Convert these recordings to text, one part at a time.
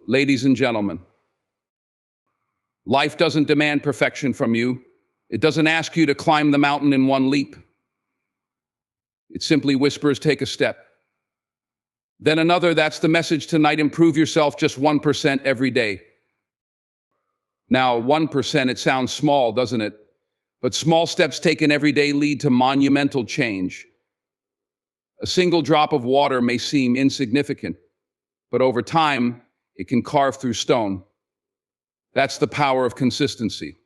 Ladies and gentlemen, life doesn't demand perfection from you. It doesn't ask you to climb the mountain in one leap. It simply whispers, take a step. Then another. That's the message tonight. Improve yourself just 1% every day. Now, 1%, it sounds small, doesn't it? But small steps taken every day lead to monumental change. A single drop of water may seem insignificant, but over time, it can carve through stone. That's the power of consistency.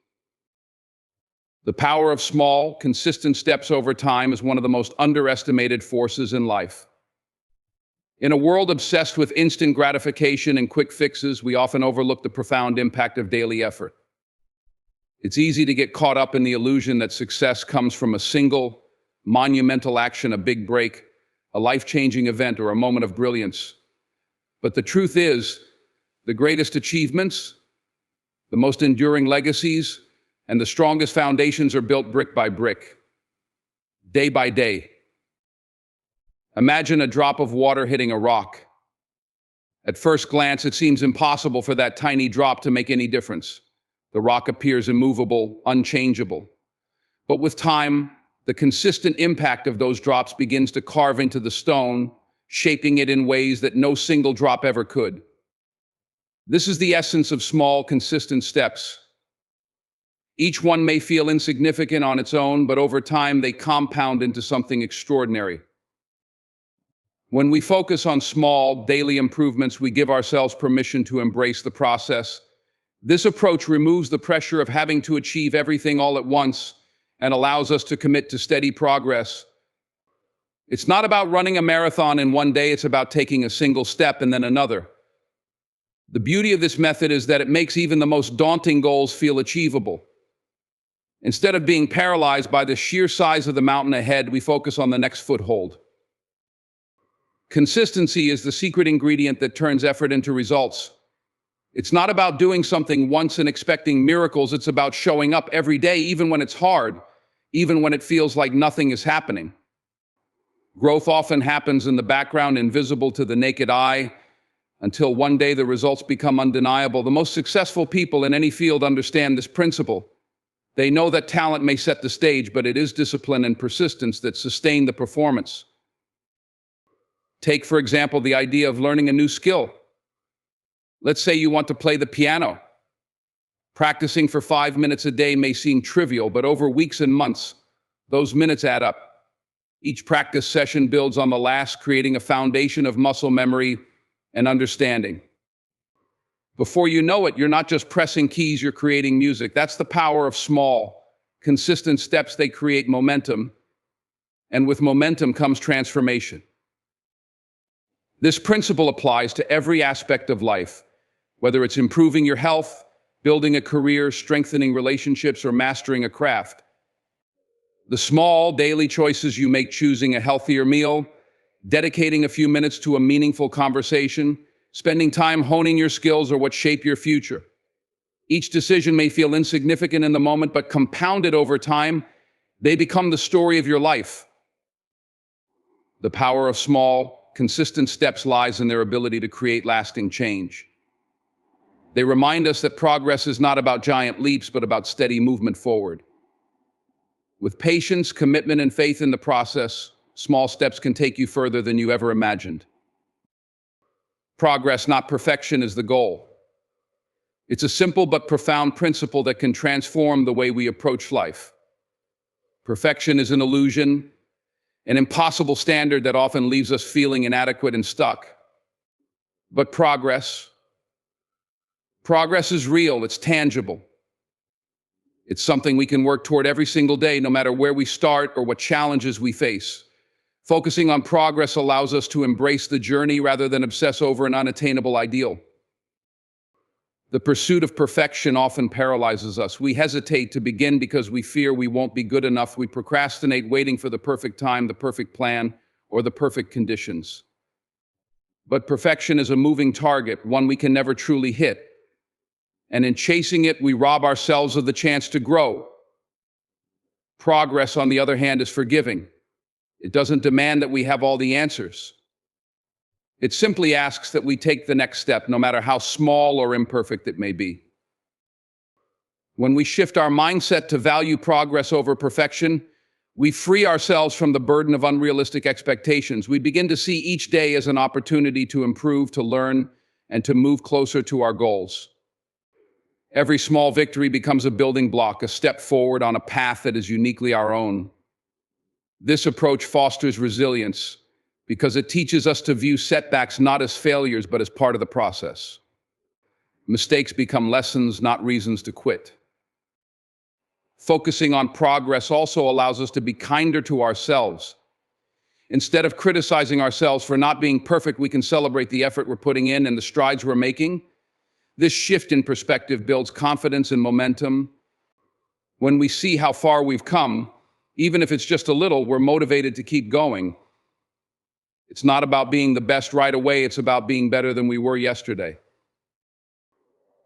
The power of small, consistent steps over time is one of the most underestimated forces in life. In a world obsessed with instant gratification and quick fixes, we often overlook the profound impact of daily effort. It's easy to get caught up in the illusion that success comes from a single, monumental action, a big break, a life-changing event, or a moment of brilliance. But the truth is, the greatest achievements, the most enduring legacies, and the strongest foundations are built brick by brick, day by day. Imagine a drop of water hitting a rock. At first glance, it seems impossible for that tiny drop to make any difference. The rock appears immovable, unchangeable. But with time, the consistent impact of those drops begins to carve into the stone, shaping it in ways that no single drop ever could. This is the essence of small, consistent steps. Each one may feel insignificant on its own, but over time they compound into something extraordinary. When we focus on small, daily improvements, we give ourselves permission to embrace the process. This approach removes the pressure of having to achieve everything all at once and allows us to commit to steady progress. It's not about running a marathon in one day, it's about taking a single step and then another. The beauty of this method is that it makes even the most daunting goals feel achievable. Instead of being paralyzed by the sheer size of the mountain ahead, we focus on the next foothold. Consistency is the secret ingredient that turns effort into results. It's not about doing something once and expecting miracles. It's about showing up every day, even when it's hard, even when it feels like nothing is happening. Growth often happens in the background, invisible to the naked eye, until one day the results become undeniable. The most successful people in any field understand this principle. They know that talent may set the stage, but it is discipline and persistence that sustain the performance. Take, for example, the idea of learning a new skill. Let's say you want to play the piano. Practicing for 5 minutes a day may seem trivial, but over weeks and months, those minutes add up. Each practice session builds on the last, creating a foundation of muscle memory and understanding. Before you know it, you're not just pressing keys, you're creating music. That's the power of small, consistent steps. They create momentum, and with momentum comes transformation. This principle applies to every aspect of life, whether it's improving your health, building a career, strengthening relationships, or mastering a craft. The small daily choices you make, choosing a healthier meal, dedicating a few minutes to a meaningful conversation, spending time honing your skills, are what shape your future. Each decision may feel insignificant in the moment, but compounded over time, they become the story of your life. The power of small, consistent steps lies in their ability to create lasting change. They remind us that progress is not about giant leaps, but about steady movement forward. With patience, commitment, and faith in the process, small steps can take you further than you ever imagined. Progress, not perfection, is the goal. It's a simple but profound principle that can transform the way we approach life. Perfection is an illusion, an impossible standard that often leaves us feeling inadequate and stuck. But progress is real, it's tangible. It's something we can work toward every single day, no matter where we start or what challenges we face. Focusing on progress allows us to embrace the journey rather than obsess over an unattainable ideal. The pursuit of perfection often paralyzes us. We hesitate to begin because we fear we won't be good enough. We procrastinate, waiting for the perfect time, the perfect plan, or the perfect conditions. But perfection is a moving target, one we can never truly hit. And in chasing it, we rob ourselves of the chance to grow. Progress, on the other hand, is forgiving. It doesn't demand that we have all the answers. It simply asks that we take the next step, no matter how small or imperfect it may be. When we shift our mindset to value progress over perfection, we free ourselves from the burden of unrealistic expectations. We begin to see each day as an opportunity to improve, to learn, and to move closer to our goals. Every small victory becomes a building block, a step forward on a path that is uniquely our own. This approach fosters resilience because it teaches us to view setbacks not as failures, but as part of the process. Mistakes become lessons, not reasons to quit. Focusing on progress also allows us to be kinder to ourselves. Instead of criticizing ourselves for not being perfect, we can celebrate the effort we're putting in and the strides we're making. This shift in perspective builds confidence and momentum. When we see how far we've come, even if it's just a little, we're motivated to keep going. It's not about being the best right away, it's about being better than we were yesterday.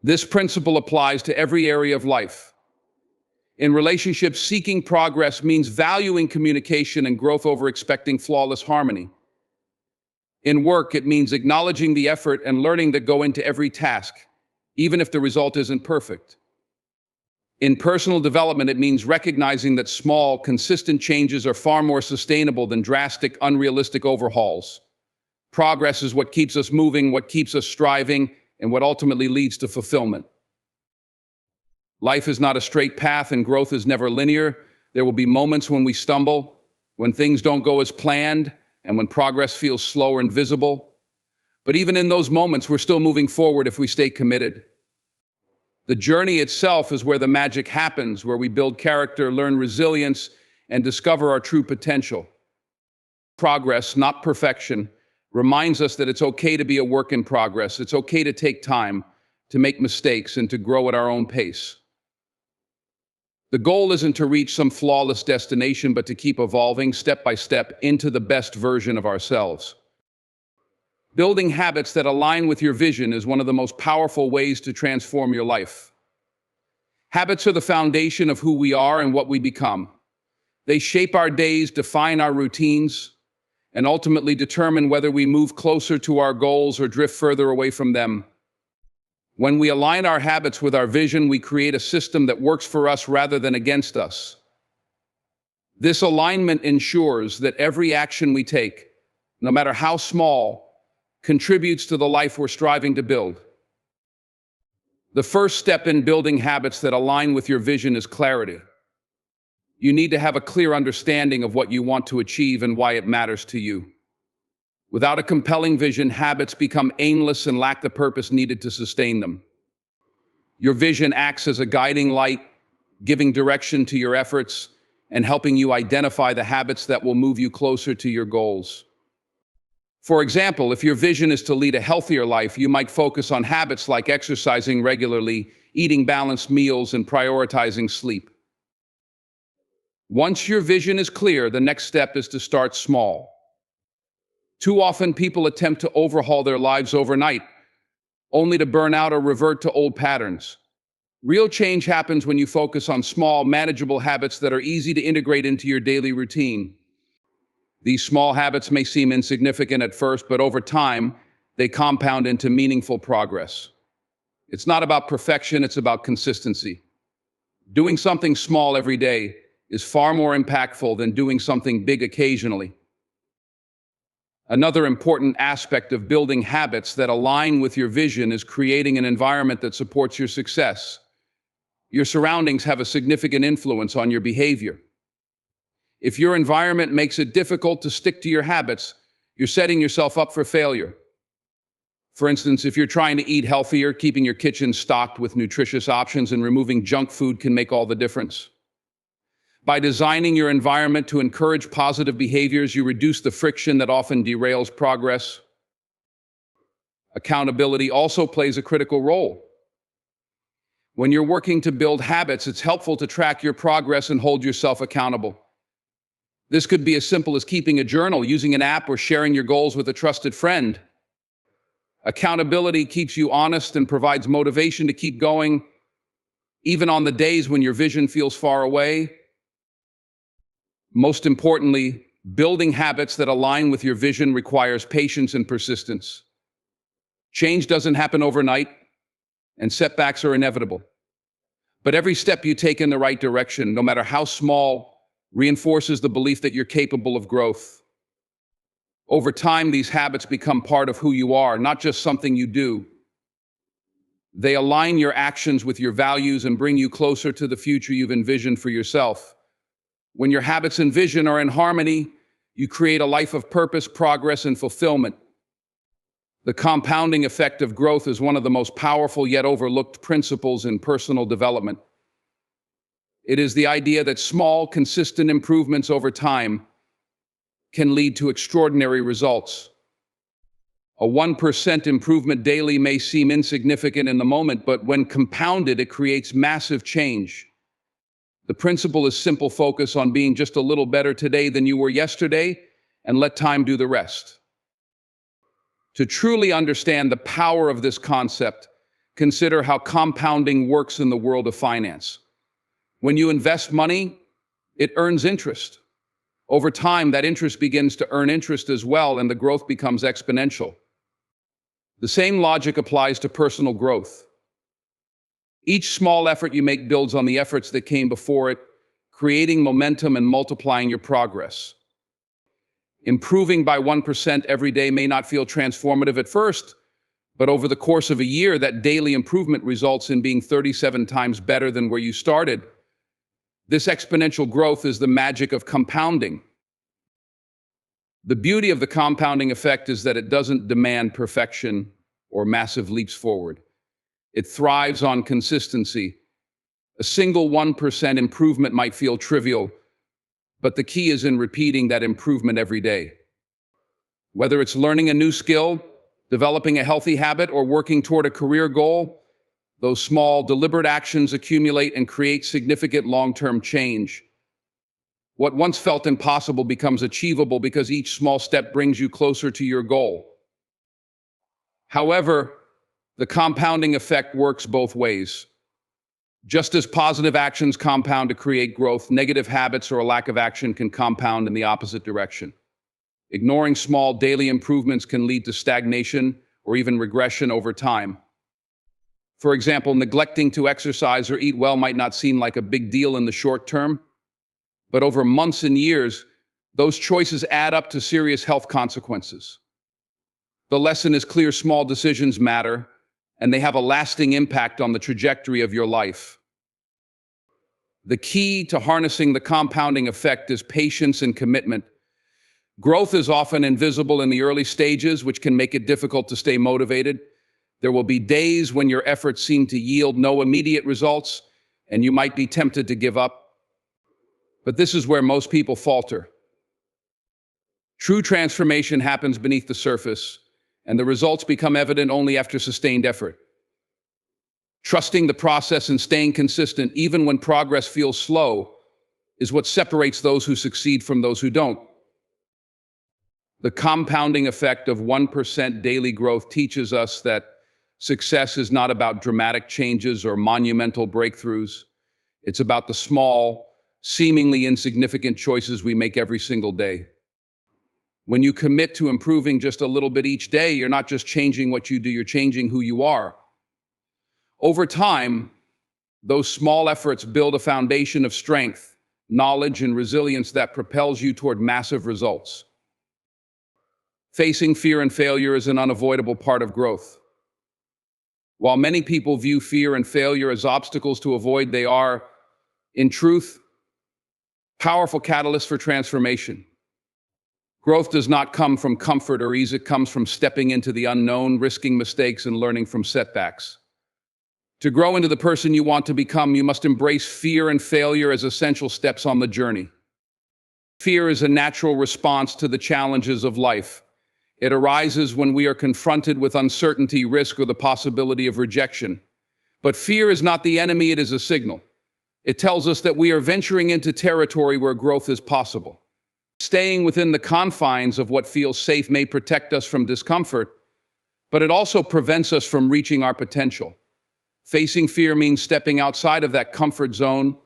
This principle applies to every area of life. In relationships, seeking progress means valuing communication and growth over expecting flawless harmony. In work, it means acknowledging the effort and learning that go into every task, even if the result isn't perfect. In personal development, it means recognizing that small, consistent changes are far more sustainable than drastic, unrealistic overhauls. Progress is what keeps us moving, what keeps us striving, and what ultimately leads to fulfillment. Life is not a straight path, and growth is never linear. There will be moments when we stumble, when things don't go as planned, and when progress feels slow and visible. But even in those moments, we're still moving forward if we stay committed. The journey itself is where the magic happens, where we build character, learn resilience, and discover our true potential. Progress, not perfection, reminds us that it's okay to be a work in progress. It's okay to take time, to make mistakes, and to grow at our own pace. The goal isn't to reach some flawless destination, but to keep evolving step by step into the best version of ourselves. Building habits that align with your vision is one of the most powerful ways to transform your life. Habits are the foundation of who we are and what we become. They shape our days, define our routines, and ultimately determine whether we move closer to our goals or drift further away from them. When we align our habits with our vision, we create a system that works for us rather than against us. This alignment ensures that every action we take, no matter how small, contributes to the life we're striving to build. The first step in building habits that align with your vision is clarity. You need to have a clear understanding of what you want to achieve and why it matters to you. Without a compelling vision, habits become aimless and lack the purpose needed to sustain them. Your vision acts as a guiding light, giving direction to your efforts and helping you identify the habits that will move you closer to your goals. For example, if your vision is to lead a healthier life, you might focus on habits like exercising regularly, eating balanced meals, and prioritizing sleep. Once your vision is clear, the next step is to start small. Too often, people attempt to overhaul their lives overnight, only to burn out or revert to old patterns. Real change happens when you focus on small, manageable habits that are easy to integrate into your daily routine. These small habits may seem insignificant at first, but over time, they compound into meaningful progress. It's not about perfection, it's about consistency. Doing something small every day is far more impactful than doing something big occasionally. Another important aspect of building habits that align with your vision is creating an environment that supports your success. Your surroundings have a significant influence on your behavior. If your environment makes it difficult to stick to your habits, you're setting yourself up for failure. For instance, if you're trying to eat healthier, keeping your kitchen stocked with nutritious options and removing junk food can make all the difference. By designing your environment to encourage positive behaviors, you reduce the friction that often derails progress. Accountability also plays a critical role. When you're working to build habits, it's helpful to track your progress and hold yourself accountable. This could be as simple as keeping a journal, using an app, or sharing your goals with a trusted friend. Accountability keeps you honest and provides motivation to keep going, even on the days when your vision feels far away. Most importantly, Building habits that align with your vision requires patience and persistence. Change doesn't happen overnight, and setbacks are inevitable. But every step you take in the right direction, no matter how small, reinforces the belief that you're capable of growth. Over time, these habits become part of who you are, not just something you do. They align your actions with your values and bring you closer to the future you've envisioned for yourself. When your habits and vision are in harmony, you create a life of purpose, progress, and fulfillment. The compounding effect of growth is one of the most powerful yet overlooked principles in personal development. It is the idea that small, consistent improvements over time can lead to extraordinary results. A 1% improvement daily may seem insignificant in the moment, but when compounded, it creates massive change. The principle is simple: focus on being just a little better today than you were yesterday, and let time do the rest. To truly understand the power of this concept, consider how compounding works in the world of finance. When you invest money, it earns interest. Over time, that interest begins to earn interest as well, and the growth becomes exponential. The same logic applies to personal growth. Each small effort you make builds on the efforts that came before it, creating momentum and multiplying your progress. Improving by 1% every day may not feel transformative at first, but over the course of a year, that daily improvement results in being 37 times better than where you started. This exponential growth is the magic of compounding. The beauty of the compounding effect is that it doesn't demand perfection or massive leaps forward. It thrives on consistency. A single 1% improvement might feel trivial, but the key is in repeating that improvement every day. Whether it's learning a new skill, developing a healthy habit, or working toward a career goal, those small, deliberate actions accumulate and create significant long-term change. What once felt impossible becomes achievable because each small step brings you closer to your goal. However, the compounding effect works both ways. Just as positive actions compound to create growth, negative habits or a lack of action can compound in the opposite direction. Ignoring small daily improvements can lead to stagnation or even regression over time. For example, neglecting to exercise or eat well might not seem like a big deal in the short term, but over months and years, those choices add up to serious health consequences. The lesson is clear: small decisions matter, and they have a lasting impact on the trajectory of your life. The key to harnessing the compounding effect is patience and commitment. Growth is often invisible in the early stages, which can make it difficult to stay motivated. There will be days when your efforts seem to yield no immediate results, and you might be tempted to give up. But this is where most people falter. True transformation happens beneath the surface, and the results become evident only after sustained effort. Trusting the process and staying consistent, even when progress feels slow, is what separates those who succeed from those who don't. The compounding effect of 1% daily growth teaches us that success is not about dramatic changes or monumental breakthroughs. It's about the small, seemingly insignificant choices we make every single day. When you commit to improving just a little bit each day, you're not just changing what you do, you're changing who you are. Over time, those small efforts build a foundation of strength, knowledge, and resilience that propels you toward massive results. Facing fear and failure is an unavoidable part of growth. While many people view fear and failure as obstacles to avoid, they are, in truth, powerful catalysts for transformation. Growth does not come from comfort or ease, it comes from stepping into the unknown, risking mistakes, and learning from setbacks. To grow into the person you want to become, you must embrace fear and failure as essential steps on the journey. Fear is a natural response to the challenges of life. It arises when we are confronted with uncertainty, risk, or the possibility of rejection. But fear is not the enemy, it is a signal. It tells us that we are venturing into territory where growth is possible. Staying within the confines of what feels safe may protect us from discomfort, but it also prevents us from reaching our potential. Facing fear means stepping outside of that comfort zone,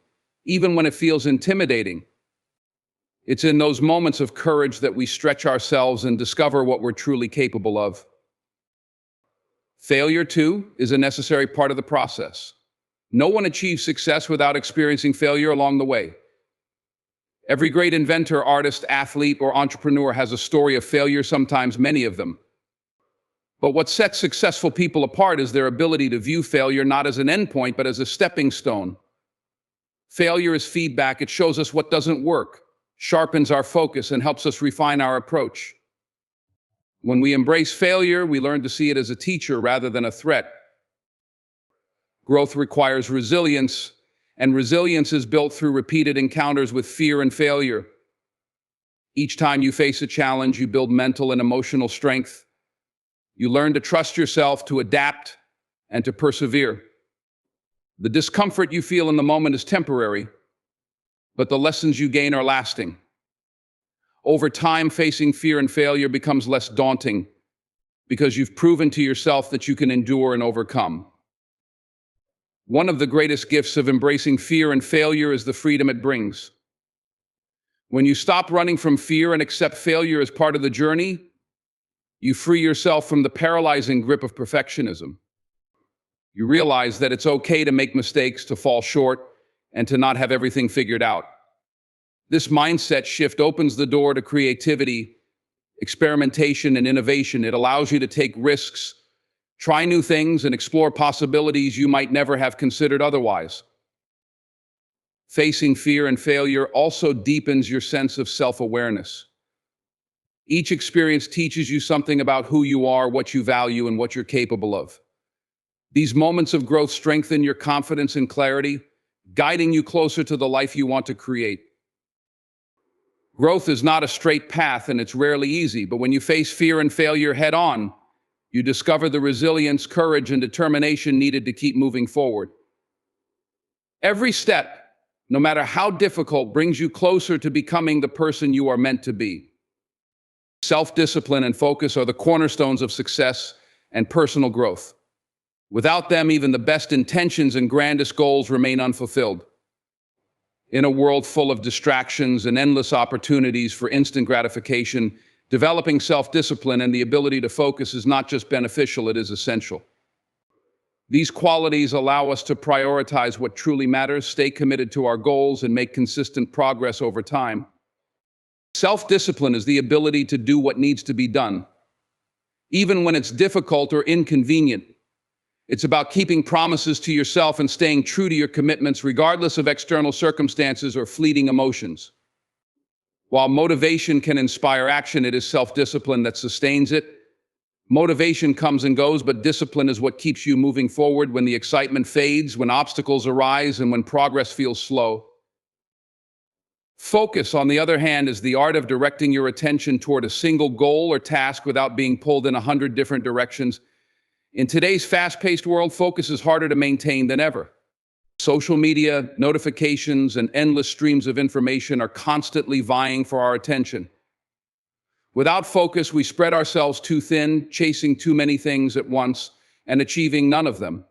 even when it feels intimidating. It's in those moments of courage that we stretch ourselves and discover what we're truly capable of. Failure, too, is a necessary part of the process. No one achieves success without experiencing failure along the way. Every great inventor, artist, athlete, or entrepreneur has a story of failure, sometimes many of them. But what sets successful people apart is their ability to view failure not as an endpoint, but as a stepping stone. Failure is feedback. It shows us what doesn't work, sharpens our focus, and helps us refine our approach. When we embrace failure, we learn to see it as a teacher rather than a threat. Growth requires resilience, and resilience is built through repeated encounters with fear and failure. Each time you face a challenge, you build mental and emotional strength. You learn to trust yourself, to adapt, and to persevere. The discomfort you feel in the moment is temporary, but the lessons you gain are lasting. Over time, facing fear and failure becomes less daunting because you've proven to yourself that you can endure and overcome. One of the greatest gifts of embracing fear and failure is the freedom it brings. When you stop running from fear and accept failure as part of the journey, you free yourself from the paralyzing grip of perfectionism. You realize that it's okay to make mistakes, to fall short, and to not have everything figured out. This mindset shift opens the door to creativity, experimentation, and innovation. It allows you to take risks, try new things, and explore possibilities you might never have considered otherwise. Facing fear and failure also deepens your sense of self-awareness. Each experience teaches you something about who you are, what you value, and what you're capable of. These moments of growth strengthen your confidence and clarity, guiding you closer to the life you want to create. Growth is not a straight path, and it's rarely easy, but when you face fear and failure head-on, you discover the resilience, courage, and determination needed to keep moving forward. Every step, no matter how difficult, brings you closer to becoming the person you are meant to be. Self-discipline and focus are the cornerstones of success and personal growth. Without them, even the best intentions and grandest goals remain unfulfilled. In a world full of distractions and endless opportunities for instant gratification, developing self-discipline and the ability to focus is not just beneficial, it is essential. These qualities allow us to prioritize what truly matters, stay committed to our goals, and make consistent progress over time. Self-discipline is the ability to do what needs to be done, even when it's difficult or inconvenient. It's about keeping promises to yourself and staying true to your commitments regardless of external circumstances or fleeting emotions. While motivation can inspire action, it is self-discipline that sustains it. Motivation comes and goes, but discipline is what keeps you moving forward when the excitement fades, when obstacles arise, and when progress feels slow. Focus, on the other hand, is the art of directing your attention toward a single goal or task without being pulled in 100 different directions. In today's fast-paced world, focus is harder to maintain than ever. Social media, notifications, and endless streams of information are constantly vying for our attention. Without focus, we spread ourselves too thin, chasing too many things at once and achieving none of them.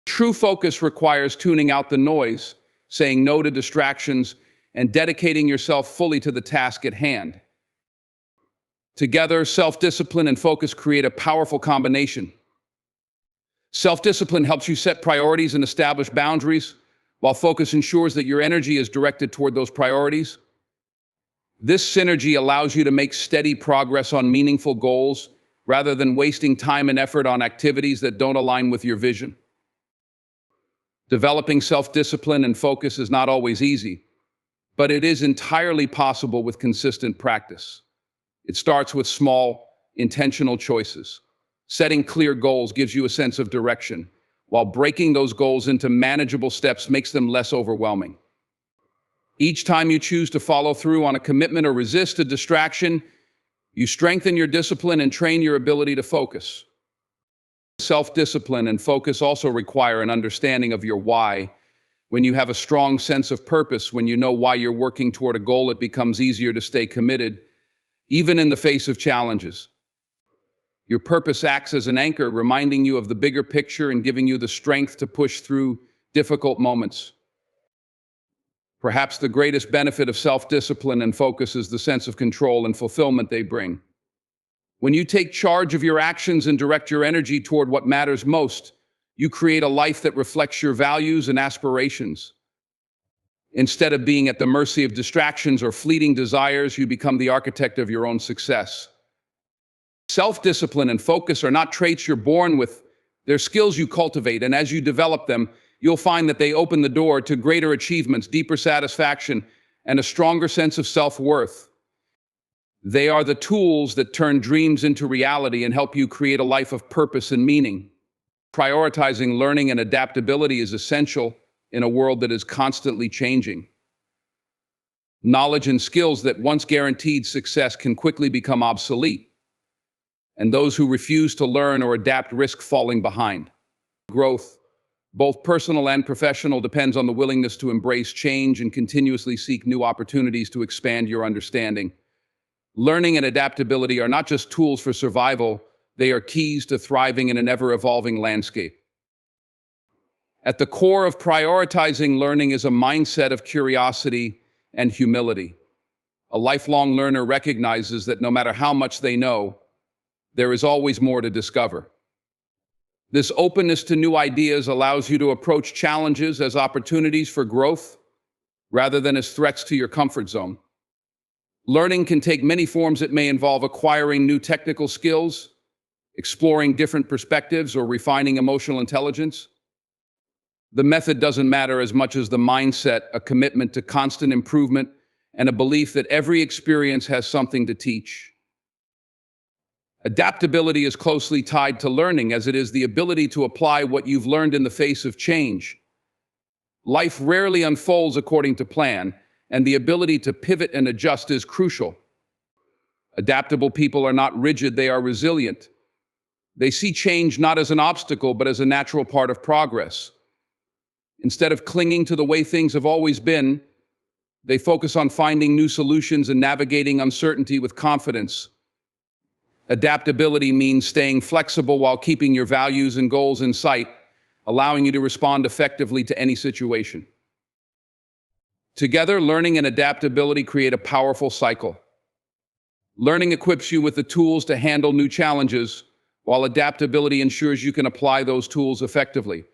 True focus requires tuning out the noise, saying no to distractions, and dedicating yourself fully to the task at hand. Together, self-discipline and focus create a powerful combination. Self-discipline helps you set priorities and establish boundaries, while focus ensures that your energy is directed toward those priorities. This synergy allows you to make steady progress on meaningful goals rather than wasting time and effort on activities that don't align with your vision. Developing self-discipline and focus is not always easy, but it is entirely possible with consistent practice. It starts with small, intentional choices. Setting clear goals gives you a sense of direction, while breaking those goals into manageable steps makes them less overwhelming. Each time you choose to follow through on a commitment or resist a distraction, you strengthen your discipline and train your ability to focus. Self-discipline and focus also require an understanding of your why. When you have a strong sense of purpose, when you know why you're working toward a goal, it becomes easier to stay committed, even in the face of challenges. Your purpose acts as an anchor, reminding you of the bigger picture and giving you the strength to push through difficult moments. Perhaps the greatest benefit of self-discipline and focus is the sense of control and fulfillment they bring. When you take charge of your actions and direct your energy toward what matters most, you create a life that reflects your values and aspirations. Instead of being at the mercy of distractions or fleeting desires, you become the architect of your own success. Self-discipline and focus are not traits you're born with, they're skills you cultivate, and as you develop them, you'll find that they open the door to greater achievements, deeper satisfaction, and a stronger sense of self-worth. They are the tools that turn dreams into reality and help you create a life of purpose and meaning. Prioritizing learning and adaptability is essential in a world that is constantly changing. Knowledge and skills that once guaranteed success can quickly become obsolete, and those who refuse to learn or adapt risk falling behind. Growth, both personal and professional, depends on the willingness to embrace change and continuously seek new opportunities to expand your understanding. Learning and adaptability are not just tools for survival, they are keys to thriving in an ever-evolving landscape. At the core of prioritizing learning is a mindset of curiosity and humility. A lifelong learner recognizes that no matter how much they know, there is always more to discover. This openness to new ideas allows you to approach challenges as opportunities for growth rather than as threats to your comfort zone. Learning can take many forms. It may involve acquiring new technical skills, exploring different perspectives, or refining emotional intelligence. The method doesn't matter as much as the mindset, a commitment to constant improvement, and a belief that every experience has something to teach. Adaptability is closely tied to learning, as it is the ability to apply what you've learned in the face of change. Life rarely unfolds according to plan, and the ability to pivot and adjust is crucial. Adaptable people are not rigid, they are resilient. They see change not as an obstacle, but as a natural part of progress. Instead of clinging to the way things have always been, they focus on finding new solutions and navigating uncertainty with confidence. Adaptability means staying flexible while keeping your values and goals in sight, allowing you to respond effectively to any situation. Together, learning and adaptability create a powerful cycle. Learning equips you with the tools to handle new challenges, while adaptability ensures you can apply those tools effectively.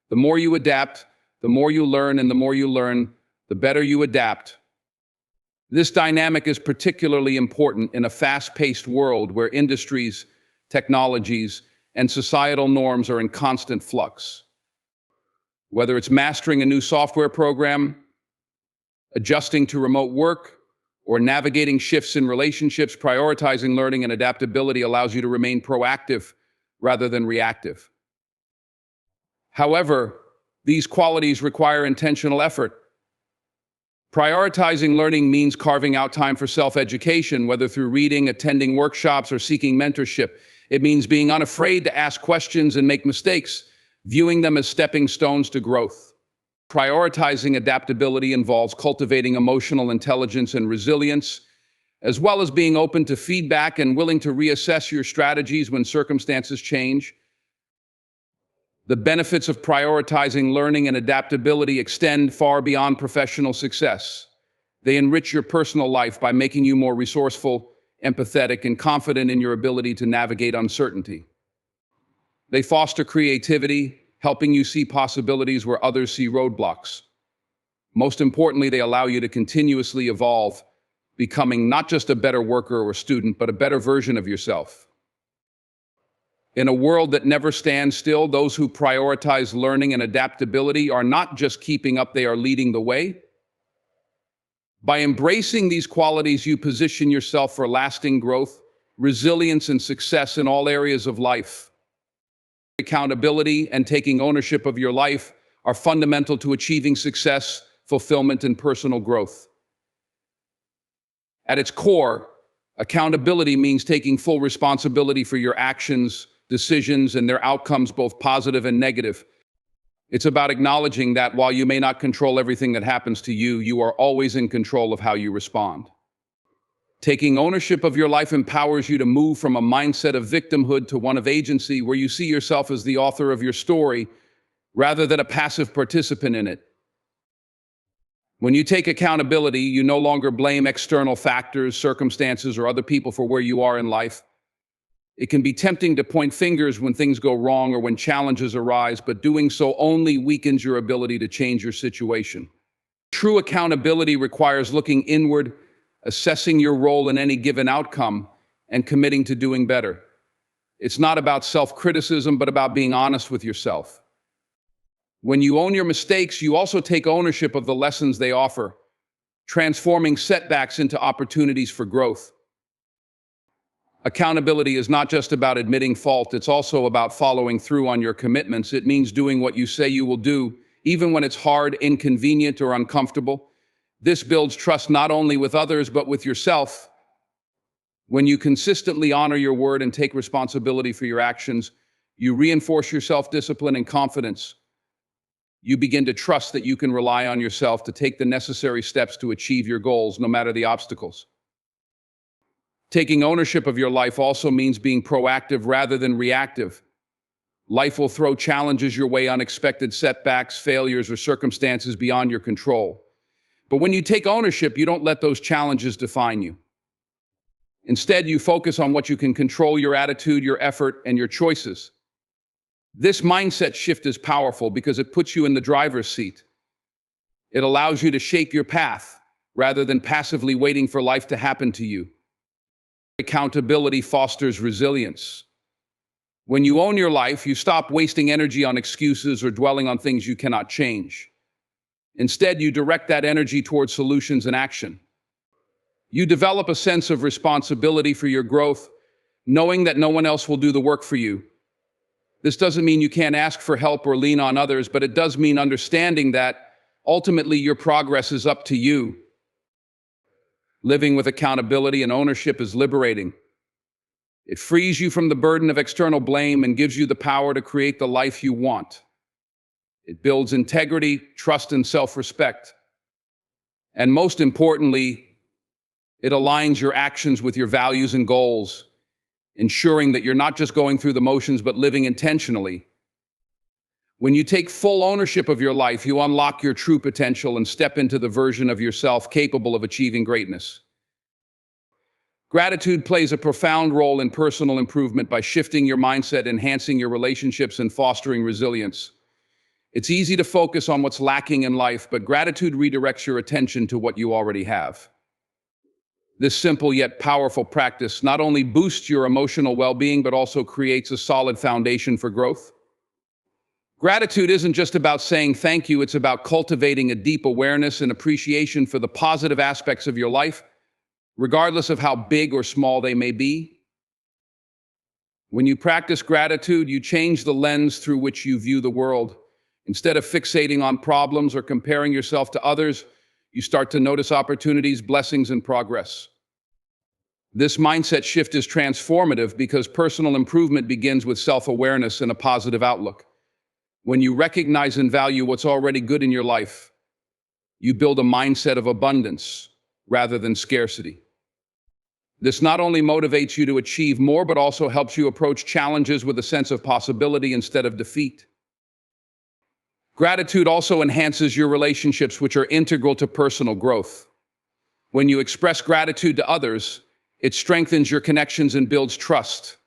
The more you adapt, the more you learn, and the more you learn, the better you adapt. This dynamic is particularly important in a fast-paced world where industries, technologies, and societal norms are in constant flux. Whether it's mastering a new software program, adjusting to remote work, or navigating shifts in relationships, prioritizing learning and adaptability allows you to remain proactive rather than reactive. However, these qualities require intentional effort. Prioritizing learning means carving out time for self-education, whether through reading, attending workshops, or seeking mentorship. It means being unafraid to ask questions and make mistakes, viewing them as stepping stones to growth. Prioritizing adaptability involves cultivating emotional intelligence and resilience, as well as being open to feedback and willing to reassess your strategies when circumstances change. The benefits of prioritizing learning and adaptability extend far beyond professional success. They enrich your personal life by making you more resourceful, empathetic, and confident in your ability to navigate uncertainty. They foster creativity, helping you see possibilities where others see roadblocks. Most importantly, they allow you to continuously evolve, becoming not just a better worker or student, but a better version of yourself. In a world that never stands still, those who prioritize learning and adaptability are not just keeping up, they are leading the way. By embracing these qualities, you position yourself for lasting growth, resilience, and success in all areas of life. Accountability and taking ownership of your life are fundamental to achieving success, fulfillment, and personal growth. At its core, accountability means taking full responsibility for your actions, decisions, and their outcomes, both positive and negative. It's about acknowledging that while you may not control everything that happens to you, you are always in control of how you respond. Taking ownership of your life empowers you to move from a mindset of victimhood to one of agency, where you see yourself as the author of your story rather than a passive participant in it. When you take accountability, you no longer blame external factors, circumstances, or other people for where you are in life. It can be tempting to point fingers when things go wrong or when challenges arise, but doing so only weakens your ability to change your situation. True accountability requires looking inward, assessing your role in any given outcome, and committing to doing better. It's not about self-criticism, but about being honest with yourself. When you own your mistakes, you also take ownership of the lessons they offer, transforming setbacks into opportunities for growth. Accountability is not just about admitting fault, it's also about following through on your commitments. It means doing what you say you will do, even when it's hard, inconvenient, or uncomfortable. This builds trust not only with others, but with yourself. When you consistently honor your word and take responsibility for your actions, you reinforce your self-discipline and confidence. You begin to trust that you can rely on yourself to take the necessary steps to achieve your goals, no matter the obstacles. Taking ownership of your life also means being proactive rather than reactive. Life will throw challenges your way, unexpected setbacks, failures, or circumstances beyond your control. But when you take ownership, you don't let those challenges define you. Instead, you focus on what you can control: your attitude, your effort, and your choices. This mindset shift is powerful because it puts you in the driver's seat. It allows you to shape your path rather than passively waiting for life to happen to you. Accountability fosters resilience. When you own your life, you stop wasting energy on excuses or dwelling on things you cannot change. Instead, you direct that energy towards solutions and action. You develop a sense of responsibility for your growth, knowing that no one else will do the work for you. This doesn't mean you can't ask for help or lean on others, but it does mean understanding that ultimately your progress is up to you. Living with accountability and ownership is liberating. It frees you from the burden of external blame and gives you the power to create the life you want. It builds integrity, trust, and self-respect. And most importantly, it aligns your actions with your values and goals, ensuring that you're not just going through the motions, but living intentionally. When you take full ownership of your life, you unlock your true potential and step into the version of yourself capable of achieving greatness. Gratitude plays a profound role in personal improvement by shifting your mindset, enhancing your relationships, and fostering resilience. It's easy to focus on what's lacking in life, but gratitude redirects your attention to what you already have. This simple yet powerful practice not only boosts your emotional well-being, but also creates a solid foundation for growth. Gratitude isn't just about saying thank you, it's about cultivating a deep awareness and appreciation for the positive aspects of your life, regardless of how big or small they may be. When you practice gratitude, you change the lens through which you view the world. Instead of fixating on problems or comparing yourself to others, you start to notice opportunities, blessings, and progress. This mindset shift is transformative because personal improvement begins with self-awareness and a positive outlook. When you recognize and value what's already good in your life, you build a mindset of abundance rather than scarcity. This not only motivates you to achieve more, but also helps you approach challenges with a sense of possibility instead of defeat. Gratitude also enhances your relationships, which are integral to personal growth. When you express gratitude to others, it strengthens your connections and builds trust.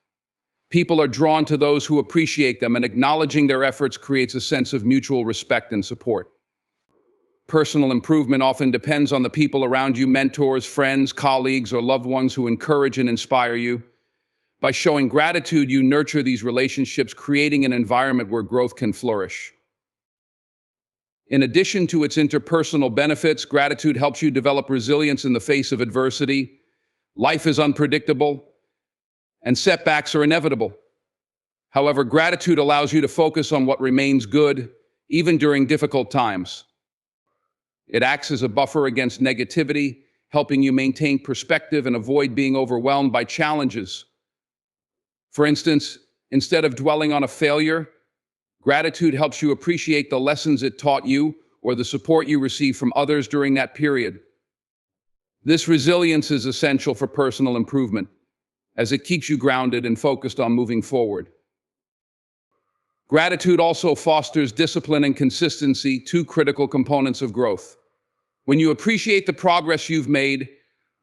People are drawn to those who appreciate them, and acknowledging their efforts creates a sense of mutual respect and support. Personal improvement often depends on the people around you: mentors, friends, colleagues, or loved ones who encourage and inspire you. By showing gratitude, you nurture these relationships, creating an environment where growth can flourish. In addition to its interpersonal benefits, gratitude helps you develop resilience in the face of adversity. Life is unpredictable, and setbacks are inevitable. However, gratitude allows you to focus on what remains good, even during difficult times. It acts as a buffer against negativity, helping you maintain perspective and avoid being overwhelmed by challenges. For instance, instead of dwelling on a failure, gratitude helps you appreciate the lessons it taught you or the support you received from others during that period. This resilience is essential for personal improvement, as it keeps you grounded and focused on moving forward. Gratitude also fosters discipline and consistency, two critical components of growth. When you appreciate the progress you've made,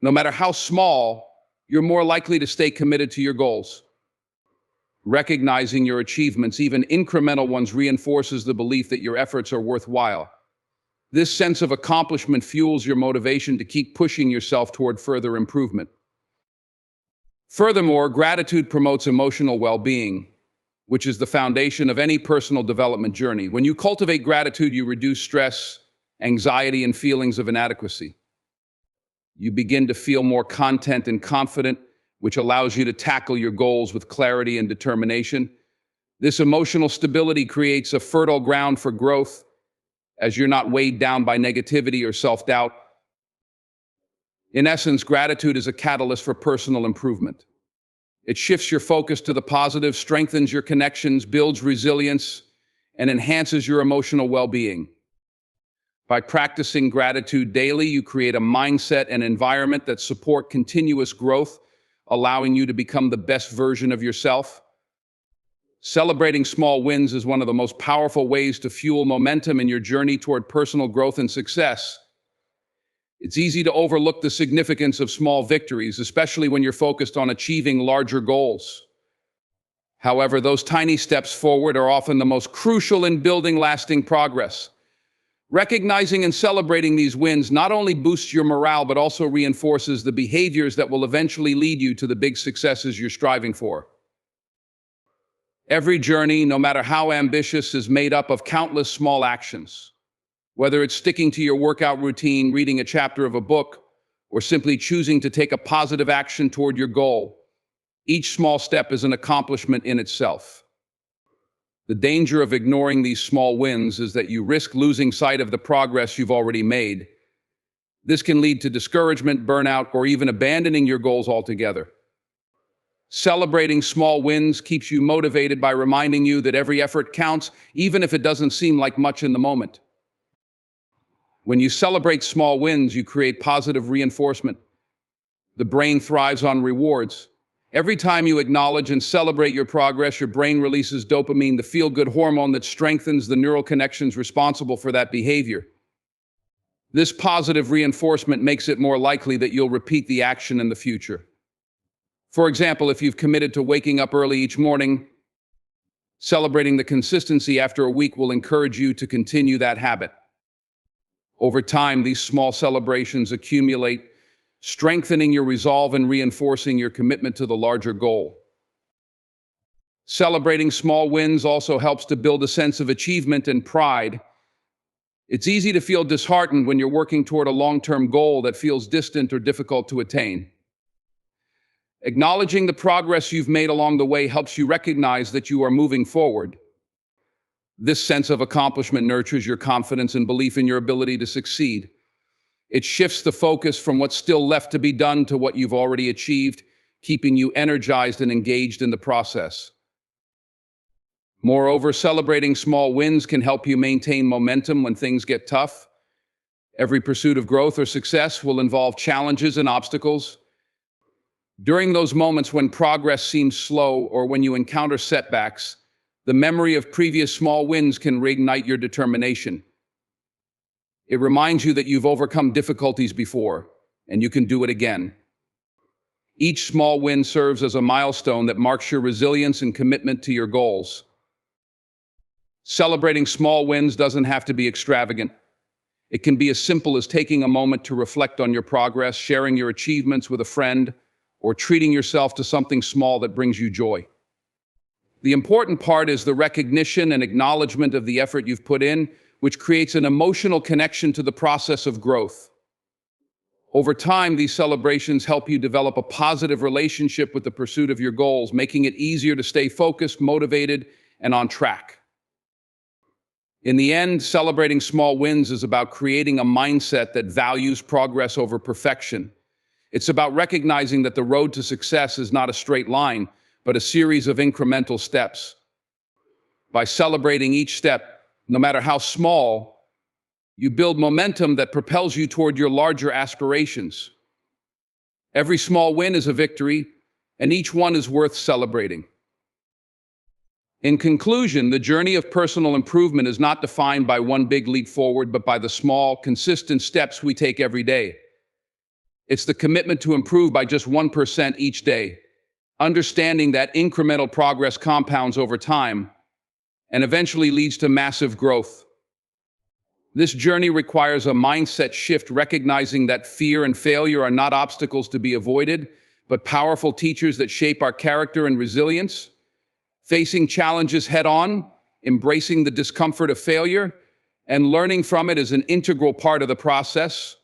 no matter how small, you're more likely to stay committed to your goals. Recognizing your achievements, even incremental ones, reinforces the belief that your efforts are worthwhile. This sense of accomplishment fuels your motivation to keep pushing yourself toward further improvement. Furthermore, gratitude promotes emotional well-being, which is the foundation of any personal development journey. When you cultivate gratitude, you reduce stress, anxiety, and feelings of inadequacy. You begin to feel more content and confident, which allows you to tackle your goals with clarity and determination. This emotional stability creates a fertile ground for growth, as you're not weighed down by negativity or self-doubt. In essence, gratitude is a catalyst for personal improvement. It shifts your focus to the positive, strengthens your connections, builds resilience, and enhances your emotional well-being. By practicing gratitude daily, you create a mindset and environment that support continuous growth, allowing you to become the best version of yourself. Celebrating small wins is one of the most powerful ways to fuel momentum in your journey toward personal growth and success. It's easy to overlook the significance of small victories, especially when you're focused on achieving larger goals. However, those tiny steps forward are often the most crucial in building lasting progress. Recognizing and celebrating these wins not only boosts your morale, but also reinforces the behaviors that will eventually lead you to the big successes you're striving for. Every journey, no matter how ambitious, is made up of countless small actions. Whether it's sticking to your workout routine, reading a chapter of a book, or simply choosing to take a positive action toward your goal, each small step is an accomplishment in itself. The danger of ignoring these small wins is that you risk losing sight of the progress you've already made. This can lead to discouragement, burnout, or even abandoning your goals altogether. Celebrating small wins keeps you motivated by reminding you that every effort counts, even if it doesn't seem like much in the moment. When you celebrate small wins, you create positive reinforcement. The brain thrives on rewards. Every time you acknowledge and celebrate your progress, your brain releases dopamine, the feel-good hormone that strengthens the neural connections responsible for that behavior. This positive reinforcement makes it more likely that you'll repeat the action in the future. For example, if you've committed to waking up early each morning, celebrating the consistency after a week will encourage you to continue that habit. Over time, these small celebrations accumulate, strengthening your resolve and reinforcing your commitment to the larger goal. Celebrating small wins also helps to build a sense of achievement and pride. It's easy to feel disheartened when you're working toward a long-term goal that feels distant or difficult to attain. Acknowledging the progress you've made along the way helps you recognize that you are moving forward. This sense of accomplishment nurtures your confidence and belief in your ability to succeed. It shifts the focus from what's still left to be done to what you've already achieved, keeping you energized and engaged in the process. Moreover, celebrating small wins can help you maintain momentum when things get tough. Every pursuit of growth or success will involve challenges and obstacles. During those moments when progress seems slow or when you encounter setbacks, the memory of previous small wins can reignite your determination. It reminds you that you've overcome difficulties before, and you can do it again. Each small win serves as a milestone that marks your resilience and commitment to your goals. Celebrating small wins doesn't have to be extravagant. It can be as simple as taking a moment to reflect on your progress, sharing your achievements with a friend, or treating yourself to something small that brings you joy. The important part is the recognition and acknowledgement of the effort you've put in, which creates an emotional connection to the process of growth. Over time, these celebrations help you develop a positive relationship with the pursuit of your goals, making it easier to stay focused, motivated, and on track. In the end, celebrating small wins is about creating a mindset that values progress over perfection. It's about recognizing that the road to success is not a straight line, but a series of incremental steps. By celebrating each step, no matter how small, you build momentum that propels you toward your larger aspirations. Every small win is a victory, and each one is worth celebrating. In conclusion, the journey of personal improvement is not defined by one big leap forward, but by the small, consistent steps we take every day. It's the commitment to improve by just 1% each day, understanding that incremental progress compounds over time and eventually leads to massive growth. This journey requires a mindset shift, recognizing that fear and failure are not obstacles to be avoided, but powerful teachers that shape our character and resilience. Facing challenges head-on, embracing the discomfort of failure, and learning from it is an integral part of the process.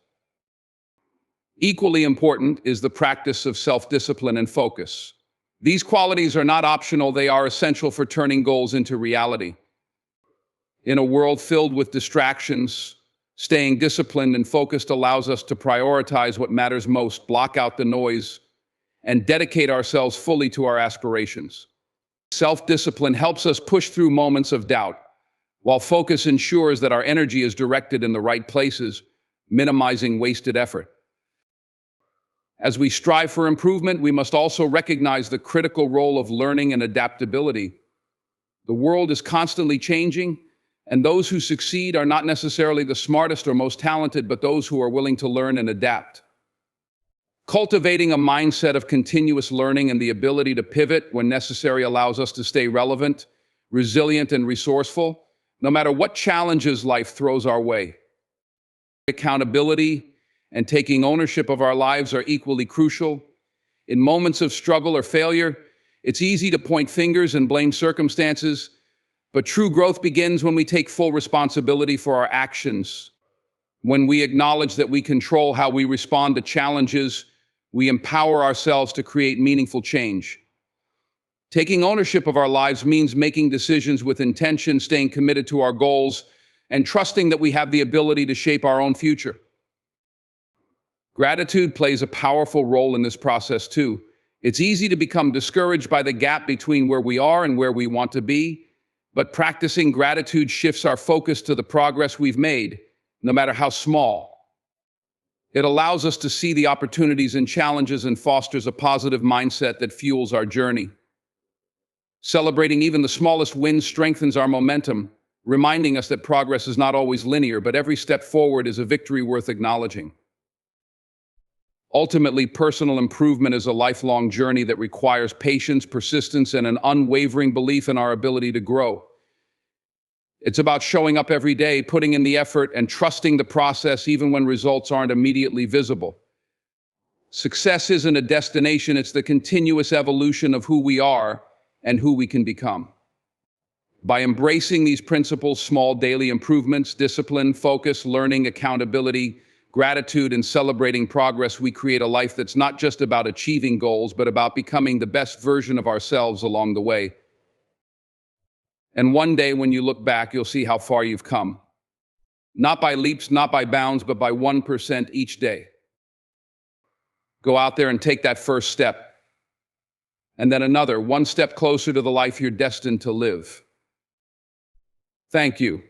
Equally important is the practice of self-discipline and focus. These qualities are not optional, they are essential for turning goals into reality. In a world filled with distractions, staying disciplined and focused allows us to prioritize what matters most, block out the noise, and dedicate ourselves fully to our aspirations. Self-discipline helps us push through moments of doubt, while focus ensures that our energy is directed in the right places, minimizing wasted effort. As we strive for improvement, we must also recognize the critical role of learning and adaptability. The world is constantly changing, and those who succeed are not necessarily the smartest or most talented, but those who are willing to learn and adapt. Cultivating a mindset of continuous learning and the ability to pivot when necessary allows us to stay relevant, resilient, and resourceful, no matter what challenges life throws our way. Accountability and taking ownership of our lives are equally crucial. In moments of struggle or failure, it's easy to point fingers and blame circumstances, but true growth begins when we take full responsibility for our actions. When we acknowledge that we control how we respond to challenges, we empower ourselves to create meaningful change. Taking ownership of our lives means making decisions with intention, staying committed to our goals, and trusting that we have the ability to shape our own future. Gratitude plays a powerful role in this process too. It's easy to become discouraged by the gap between where we are and where we want to be, but practicing gratitude shifts our focus to the progress we've made, no matter how small. It allows us to see the opportunities and challenges and fosters a positive mindset that fuels our journey. Celebrating even the smallest wins strengthens our momentum, reminding us that progress is not always linear, but every step forward is a victory worth acknowledging. Ultimately, personal improvement is a lifelong journey that requires patience, persistence, and an unwavering belief in our ability to grow. It's about showing up every day, putting in the effort, and trusting the process even when results aren't immediately visible. Success isn't a destination, it's the continuous evolution of who we are and who we can become. By embracing these principles, small daily improvements, discipline, focus, learning, accountability, gratitude, and celebrating progress, we create a life that's not just about achieving goals, but about becoming the best version of ourselves along the way. And one day when you look back, you'll see how far you've come. Not by leaps, not by bounds, but by 1% each day. Go out there and take that first step. And then another, one step closer to the life you're destined to live. Thank you.